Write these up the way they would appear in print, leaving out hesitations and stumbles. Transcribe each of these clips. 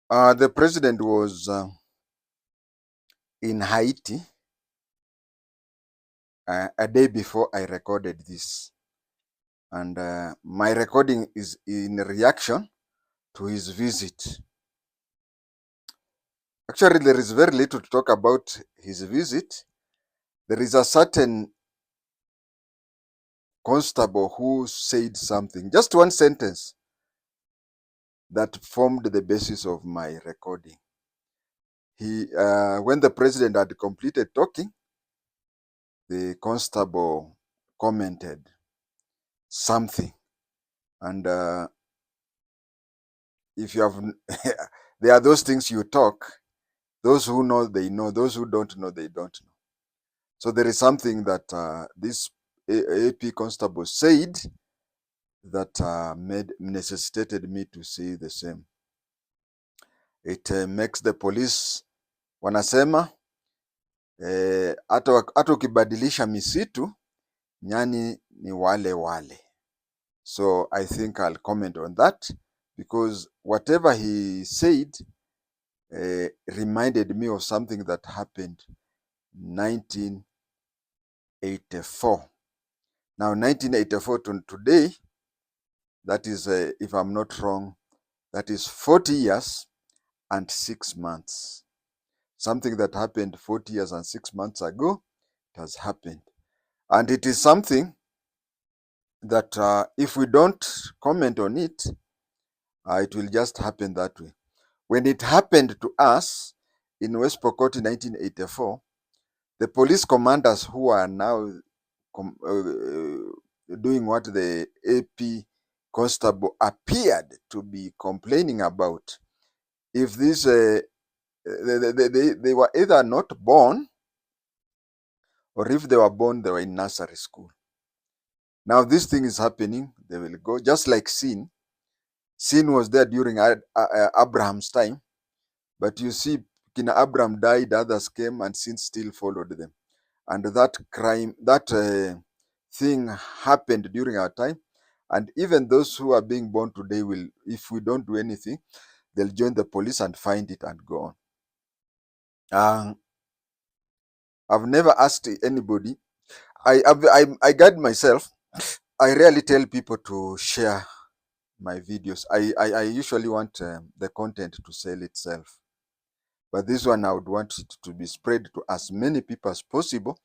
The president was in Haiti a day before I recorded this. And my recording is in reaction to his visit. Actually, there is very little to talk about his visit. There is a certain constable who said something, just one sentence, that formed the basis of my recording. When the president had completed talking, the constable commented something, and if you have, there are those things you talk. Those who know, they know. Those who don't know, they don't know. So there is something that this AP constable said that necessitated me to say the same. It makes the police wanasema hata ukibadilisha misitu nyani ni wale wale. So I think I'll comment on that because whatever he said reminded me of something that happened 1984. Now 1984 to today, that is, if I'm not wrong, that is 40 years and 6 months. Something that happened 40 years and 6 months ago, it has happened. And it is something that if we don't comment on it, it will just happen that way. When it happened to us in West Pokot in 1984, the police commanders who are now doing what the AP constable appeared to be complaining about, if this they were either not born, or if they were born, they were in nursery school. Now this thing is happening, they will go, just like Sin. Sin was there during Abraham's time, but you see, King Abraham died, others came, and Sin still followed them. And that crime, that thing happened during our time. And even those who are being born today will, if we don't do anything, they'll join the police and find it and go on. I've never asked anybody. I guide myself. I rarely tell people to share my videos. I usually want the content to sell itself. But this one, I would want it to be spread to as many people as possible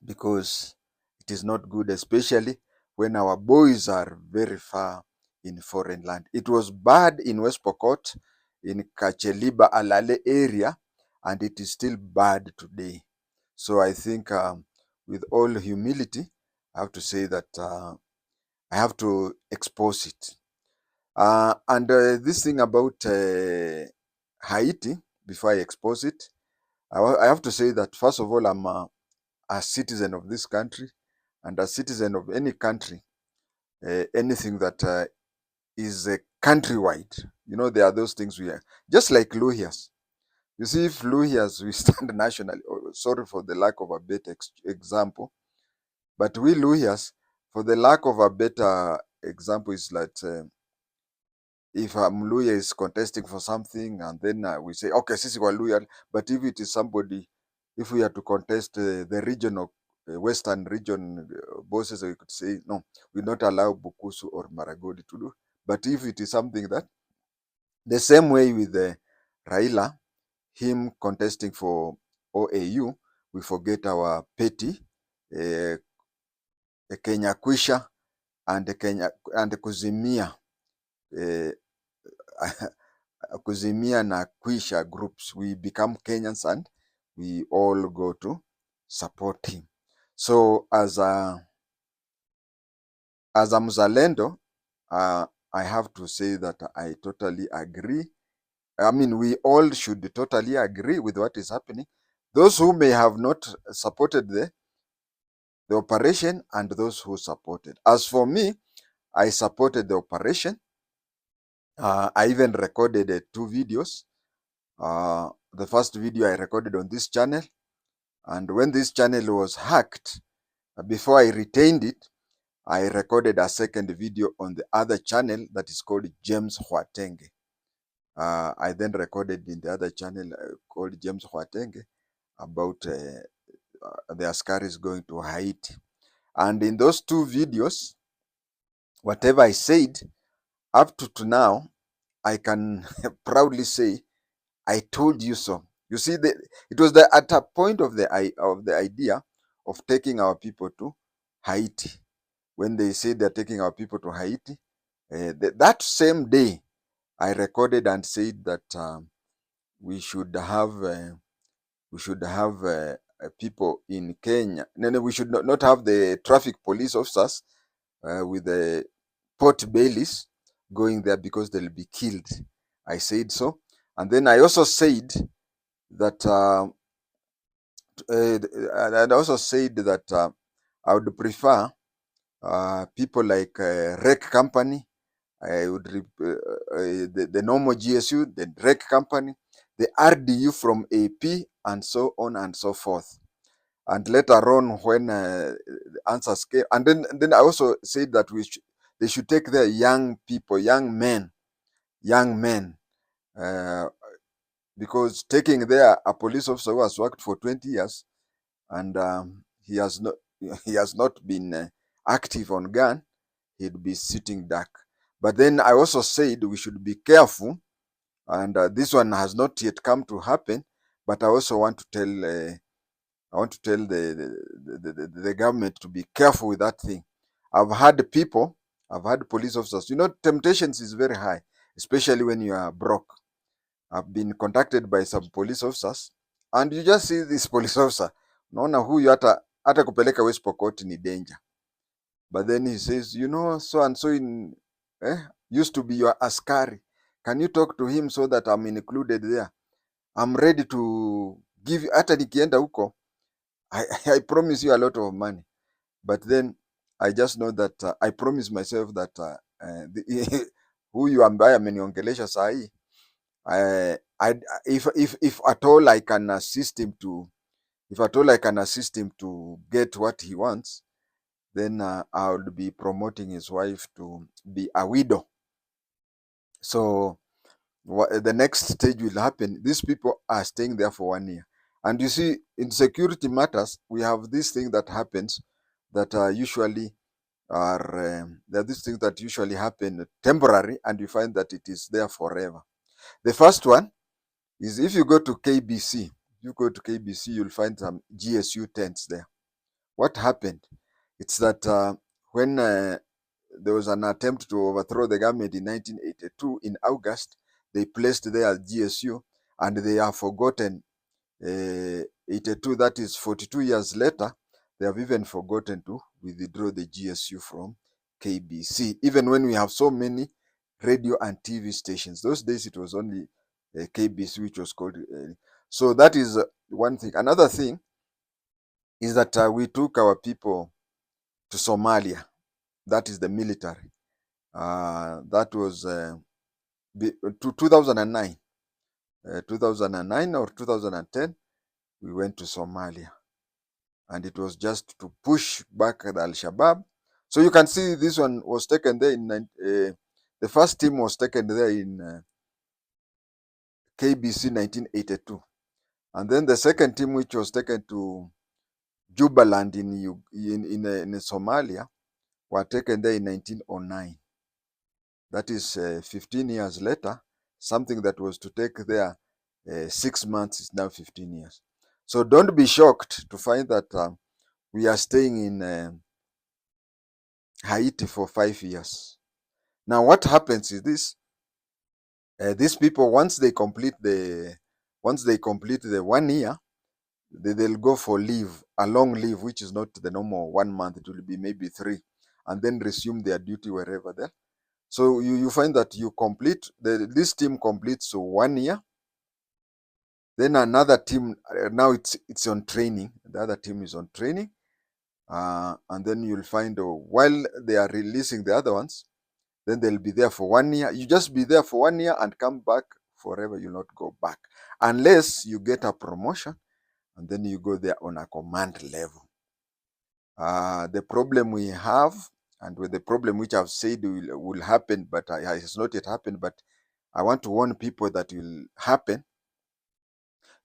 because it is not good, especially when our boys are very far in foreign land. It was bad in West Pokot, in Kacheliba, Alale area, and it is still bad today. So I think with all humility, I have to say that I have to expose it. And this thing about Haiti, before I expose it, I have to say that, first of all, I'm a citizen of this country, and a citizen of any country, anything that is countrywide. You know, there are those things we are, just like lawyers. You see, if lawyers, we stand nationally, sorry for the lack of a better example, but we lawyers, for the lack of a better example, is like if a lawyer is contesting for something and then we say, okay, sisi wa lawyer, but if it is somebody, if we are to contest the regional, Western region bosses, we could say, no, we not allow Bukusu or Maragodi to do. But if it is something that, the same way with Raila, him contesting for OAU, we forget our petty Kenya Kwisha and Kenya and Kuzimia, Kuzimia na Kwisha groups. We become Kenyans and we all go to support him. So as a Mzalendo, I have to say that I totally agree. I mean, we all should totally agree with what is happening. Those who may have not supported the operation and those who supported. As for me, I supported the operation. I even recorded 2 videos. The first video I recorded on this channel, and when this channel was hacked, before I retained it, I recorded a second video on the other channel that is called James JI-TENGE. I then recorded in the other channel called JI-TENGE about the Askaris going to Haiti. And in those two videos, whatever I said up to now, I can proudly say, I told you so. You see, it was at a point of the idea of taking our people to Haiti. When they said they're taking our people to Haiti, that same day, I recorded and said that we should have people in Kenya. No, we should not have the traffic police officers with the port bailies going there because they'll be killed. I said so. And then I also said that I would prefer people like Rec Company. I would the normal GSU, the Rec Company, the RDU from AP, and so on and so forth. And later on, when the answers came, and then I also said that they should take their young people, young men, uh, because taking there a police officer who has worked for 20 years and he has not he has not been active on gun, he'd be sitting duck. But then I also said we should be careful, and this one has not yet come to happen. But I also want to tell the government to be careful with that thing. I've had police officers. You know, temptations is very high, especially when you are broke. I've been contacted by some police officers, and you just see this police officer, unaona huyu hata kupeleka West Pokot ni danger. But then he says, you know, so and so used to be your askari. Can you talk to him so that I'm included there? I'm ready to give you, hata nikienda huko, I promise you a lot of money. But then I just know that I promise myself that huyu ambaye ameniongelesha saa hii, if at all I can assist him to get what he wants, then I would be promoting his wife to be a widow. So the next stage will happen. These people are staying there for 1 year. And you see, in security matters, we have this thing that happens that usually there are these things that usually happen temporary, and you find that it is there forever. The first one is if you go to KBC, you'll find some GSU tents there. What happened? It's that when there was an attempt to overthrow the government in 1982 in August, they placed there GSU, and they have forgotten 82, that is 42 years later, they have even forgotten to withdraw the GSU from KBC, even when we have so many radio and TV stations. Those days it was only KBC, which was called. So that is one thing. Another thing is that we took our people to Somalia. That is the military. That was 2009. 2009 or 2010, we went to Somalia. And it was just to push back the Al-Shabaab. So you can see this one was taken there in, the first team was taken there in KBC 1982. And then the second team, which was taken to Jubaland in Somalia, were taken there in 1909. That is 15 years later. Something that was to take there 6 months is now 15 years. So don't be shocked to find that we are staying in Haiti for 5 years. Now, what happens is this: these people, once they complete the 1 year, they'll go for leave, a long leave, which is not the normal 1 month. It will be maybe 3, and then resume their duty wherever they're. So you find that you complete this team completes 1 year. Then another team, now it's on training. The other team is on training, and then you'll find while they are releasing the other ones, then they'll be there for 1 year. You just be there for 1 year and come back forever. You'll not go back unless you get a promotion, and then you go there on a command level. The problem we have, and with the problem which I've said will happen, but it has not yet happened, but I want to warn people that will happen.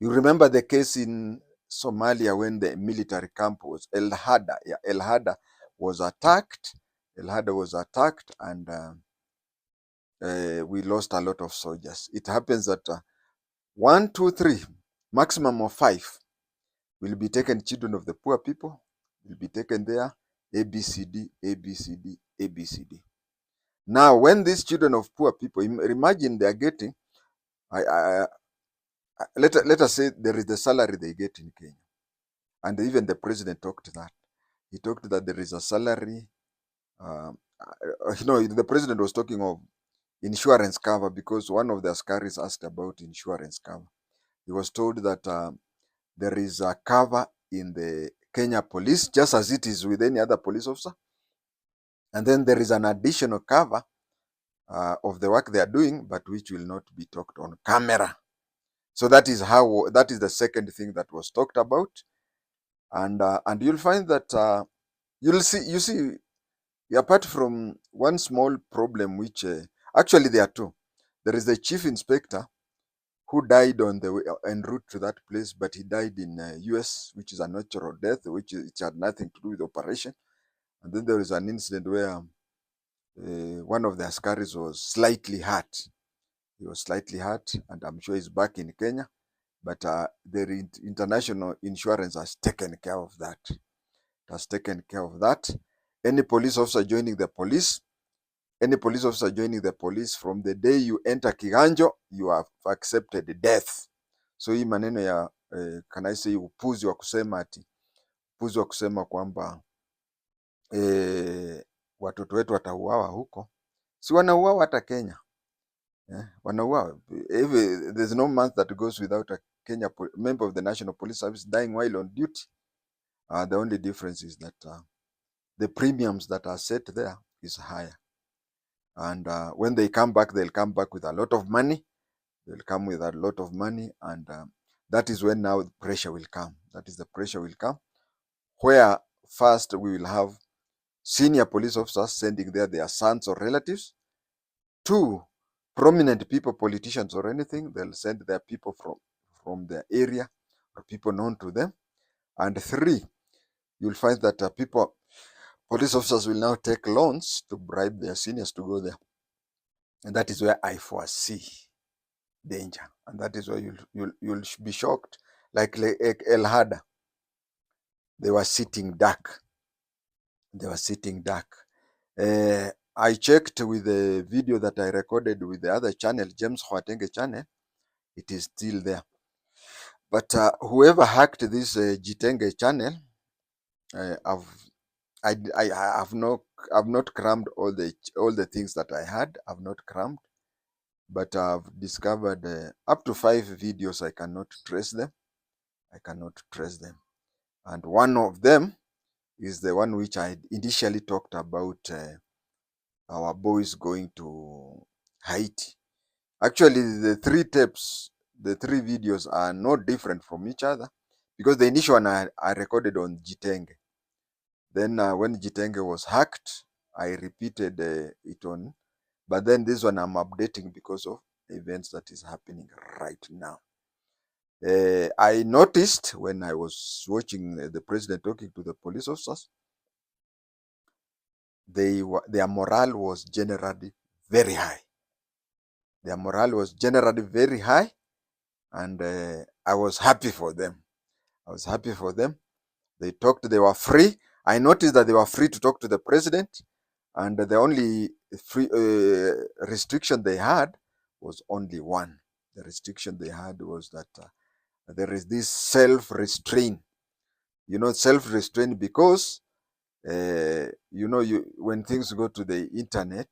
You remember the case in Somalia when the military camp was El Hada. Yeah, El Hada was attacked. El Hada was attacked, and we lost a lot of soldiers. It happens that 1, 2, 3, maximum of 5 will be taken. Children of the poor people will be taken there. ABCD, ABCD, ABCD. Now, when these children of poor people, imagine they are getting, let us say there is the salary they get in Kenya. And even the president talked that. He talked that there is a salary. The president was talking of insurance cover because one of the askaris asked about insurance cover. He was told that there is a cover in the Kenya police, just as it is with any other police officer. And then there is an additional cover of the work they are doing, but which will not be talked on camera. So that is the second thing that was talked about. And you'll find that you see, apart from one small problem, which actually there are two. There is the chief inspector who died on the way en route to that place, but he died in US, which is a natural death, which it had nothing to do with operation. And then there is an incident where one of the askaris was slightly hurt. He was slightly hurt, and I'm sure he's back in Kenya. But the international insurance has taken care of that. It has taken care of that. Any police officer joining the police, from the day you enter Kiganjo, you have accepted death. So hii maneno ya can I say upuzi wa kusema kwamba watoto wetu watauawa huko, si wanauawa hata Kenya. Wanauawa. There's no month that goes without a Kenya member of the National Police Service dying while on duty. The only difference is that the premiums that are set there is higher. And when they come back, they'll come back with a lot of money. They'll come with a lot of money, and that is when now the pressure will come. That is the pressure will come, where first we will have senior police officers sending there their sons or relatives. 2, prominent people, politicians or anything, they'll send their people from the area or people known to them. And 3, you'll find that police officers will now take loans to bribe their seniors to go there. And that is where I foresee danger. And that is where you'll be shocked. Like El Hada, they were sitting duck. I checked with the video that I recorded with the other channel, James JI-TENGE channel. It is still there. But whoever hacked this JI-TENGE channel, I've not crammed all the things that I had. I've not crammed, but I've discovered up to 5 videos. I cannot trace them. And one of them is the one which I initially talked about, our boys going to Haiti. Actually, the 3 tapes, the 3 videos are not different from each other, because the initial one I recorded on JI-TENGE. Then when JI-TENGE was hacked, I repeated it on, but then this one I'm updating because of events that is happening right now. I noticed when I was watching the president talking to the police officers, their morale was generally very high. And I was happy for them. They talked, they were free. I noticed that they were free to talk to the president, and the only free restriction they had was only one. The restriction they had was that there is this self-restraint. Self-restraint because when things go to the internet,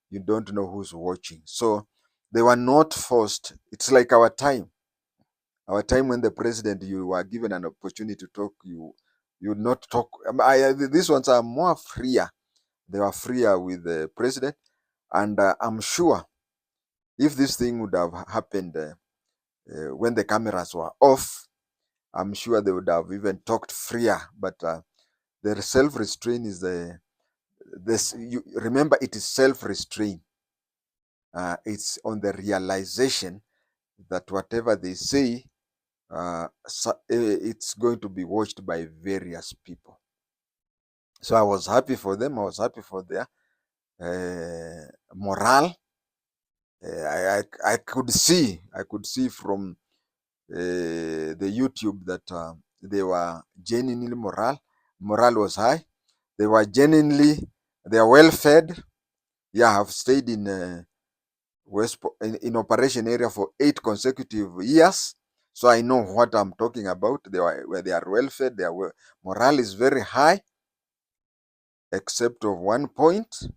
you don't know who's watching. So they were not forced. It's like our time when the president, you were given an opportunity to talk, you would not talk. These ones are more freer. They were freer with the president, and I'm sure if this thing would have happened when the cameras were off, I'm sure they would have even talked freer. But the self-restraint is remember, it is self-restraint. It's on the realization that whatever they say, it's going to be watched by various people. So I was happy for them. I was happy for their morale. I could see from the YouTube that they were genuinely morale was high. They were they are well fed. Yeah, I've stayed in in operation area for 8 consecutive years, so I know what I'm talking about. They are well fed. Morale is very high, except of one point,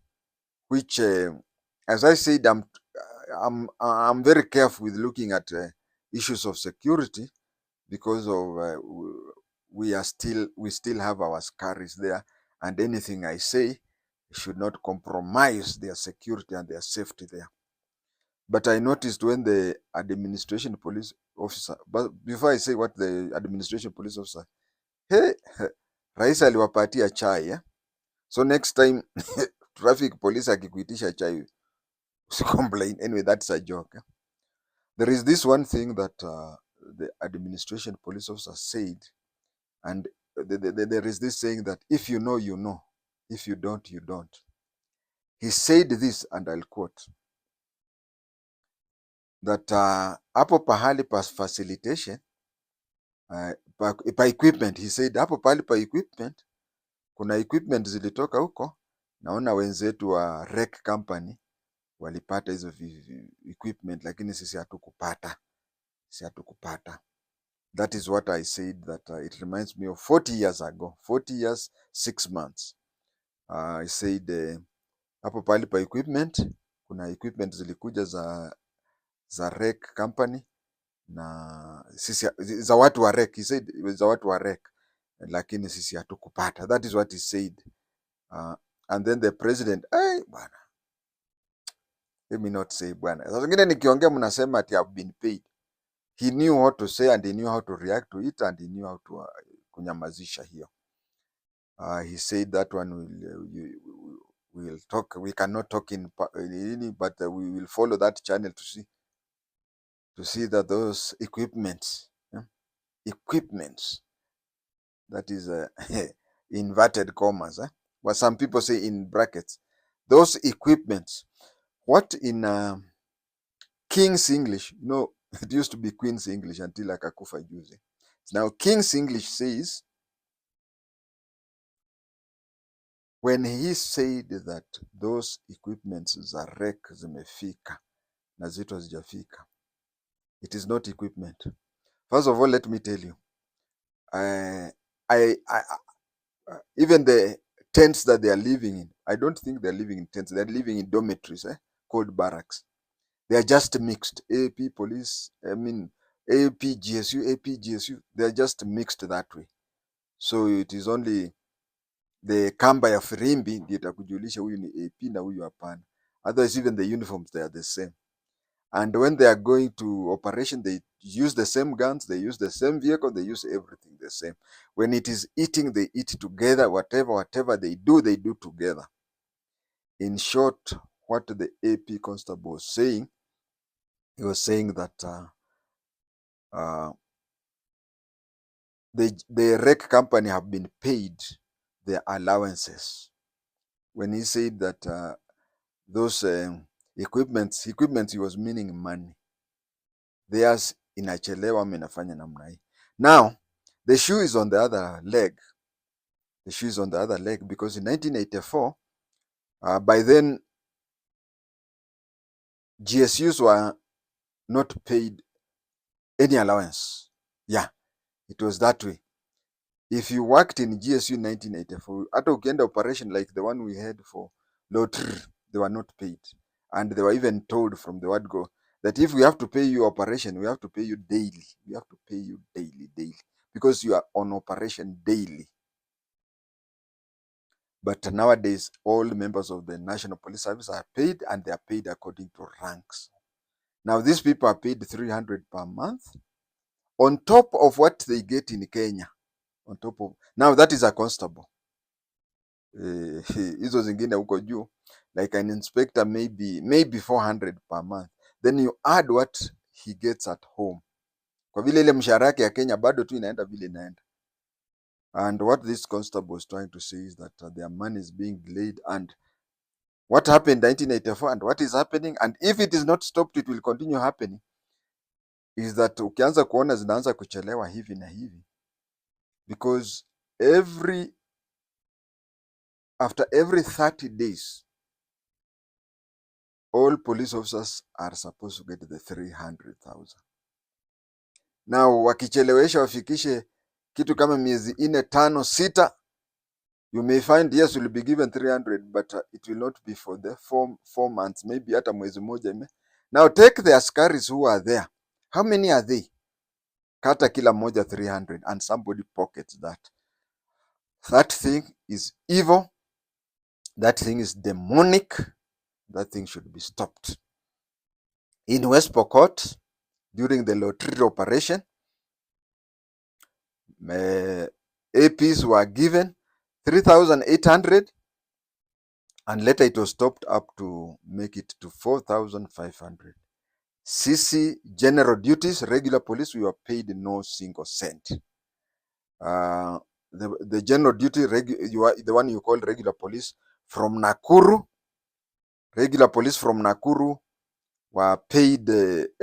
which, as I said, I'm very careful with looking at issues of security, because of we still have our scaries there, and anything I say should not compromise their security and their safety there. But I noticed when the administration police officer, but before I say what the administration police officer, hey, rais aliwapatia chai, eh? So next time traffic police akikuitisha chai, complain. Anyway, that's a joke. Eh? There is this one thing that the administration police officer said, and there is this saying that if you know, you know. If you don't, you don't. He said this, and I'll quote, that hapo pahali pa facilitation, pa equipment, he said hapo pahali pa equipment, kuna equipment zilitoka huko. Naona wenzetu wa rec company walipata hizo equipment, lakini sisi hatukupata. That is what I said, that it reminds me of 40 years ago, 40 years, 6 months. I said hapo pahali pa equipment, kuna equipment zilikuja za rec company, na sisi za watu wa rec. He said za watu wa rec, lakini sisi hatukupata. That is what he said. And then the president, bwana, let me not say bwana. Sasa zingine nikiongea mnasema ati I've been paid. He knew what to say and he knew how to react to it and he knew how to kunyamazisha hiyo. He said that one will talk. We cannot talk in but we will follow that channel to see that those equipments, that is inverted commas, but some people say in brackets, those equipments, what in King's English, no, it used to be Queen's English until akakufa juzi. Now King's English says, when he said that those equipments za rec zimefika na zitu hazijafika, it is not equipment. First of all, let me tell you, even the tents that they are living in, I don't think they're living in tents. They're living in dormitories, called barracks. They are just mixed. AP police, AP GSU, they are just mixed that way. So it is only the kamba ya firimbi ndio itakujulisha huyu ni AP na huyu hapana. Otherwise, even the uniforms, they are the same. And when they are going to operation, they use the same guns, they use the same vehicle, they use everything the same. When it is eating, they eat together. Whatever they do together. In short, what the AP constable was saying, he was saying that the rec company have been paid their allowances. When he said that those equipments, he was meaning money. Theirs inachelewa, inafanya namna hii. Now, the shoe is on the other leg. The shoe is on the other leg because in 1984, by then, GSUs were not paid any allowance. Yeah, it was that way. If you worked in GSU in 1984, hata ukienda operation like the one we had for Lotr, they were not paid. And they were even told from the word go that if we have to pay you operation, we have to pay you daily. We have to pay you daily, because you are on operation daily. But nowadays, all members of the National Police Service are paid, and they are paid according to ranks. Now, these people are paid 300 per month on top of what they get in Kenya. On top of, now that is a constable. Hizo zingine huko juu, like an inspector maybe 400 per month, then you add what he gets at home, kwa vile ile mshahara yake ya Kenya bado tu inaenda vile inaenda. And what this constable was trying to say is that their money is being delayed, and what happened 1984 and what is happening, and if it is not stopped it will continue happening, is that ukianza kuona zinaanza kuchelewa hivi na hivi, because after every 30 days all police officers are supposed to get the 300,000. Now wakichelewesha wafikishe kitu kama miezi 4, 5, 6, you may find yes will be given 300, but it will not be for the 4 months, maybe hata mwezi moja ime. Now take the askaris who are there, how many are they? Kata kila moja 300 and somebody pockets that. That thing is evil, that thing is demonic, that thing should be stopped. In West Pokot, during the lottery operation, APs were given 3,800 and later it was topped up to make it to 4,500. CC general duties, regular police, we were paid no single cent. The general duty, you are the one you call regular police from Nakuru, regular police from Nakuru were paid 2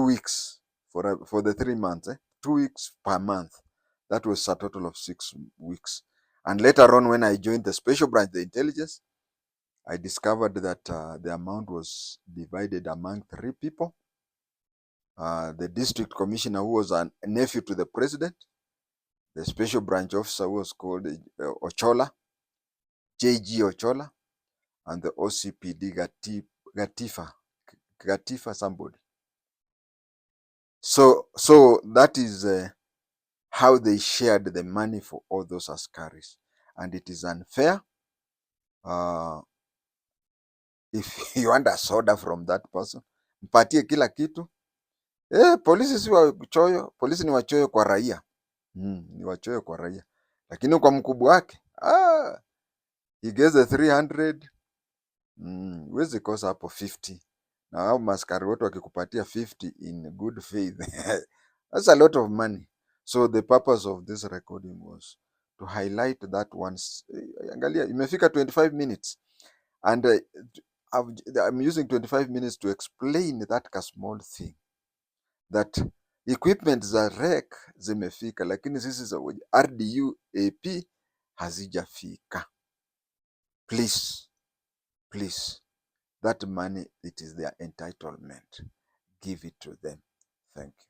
weeks for the 3 months, 2 weeks per month. That was a total of 6 weeks. And later on, when I joined the special branch, the intelligence, I discovered that the amount was divided among 3 people. The district commissioner, who was a nephew to the president, the special branch officer, who was called Ochola, JG Ochola, and the OCPD Gatifa somebody. So that is how they shared the money for all those askaris, and it is unfair. If you want a soda from that person, mpatie kila kitu. Polisi si wachoyo, polisi ni wachoyo kwa raia. Ni wachoyo kwa raia, lakini kwa mkubwa wake he gets the 300. Huwezi kosa hapo 50, na hao maskari wote wakikupatia 50 in good faith that's a lot of money. So the purpose of this recording was to highlight that once. Angalia, imefika 25 minutes and I'm using 25 minutes to explain that small thing, that equipment za REC zimefika, lakini sisi za RDU AP hazijafika. Please, that money, it is their entitlement. Give it to them. Thank you.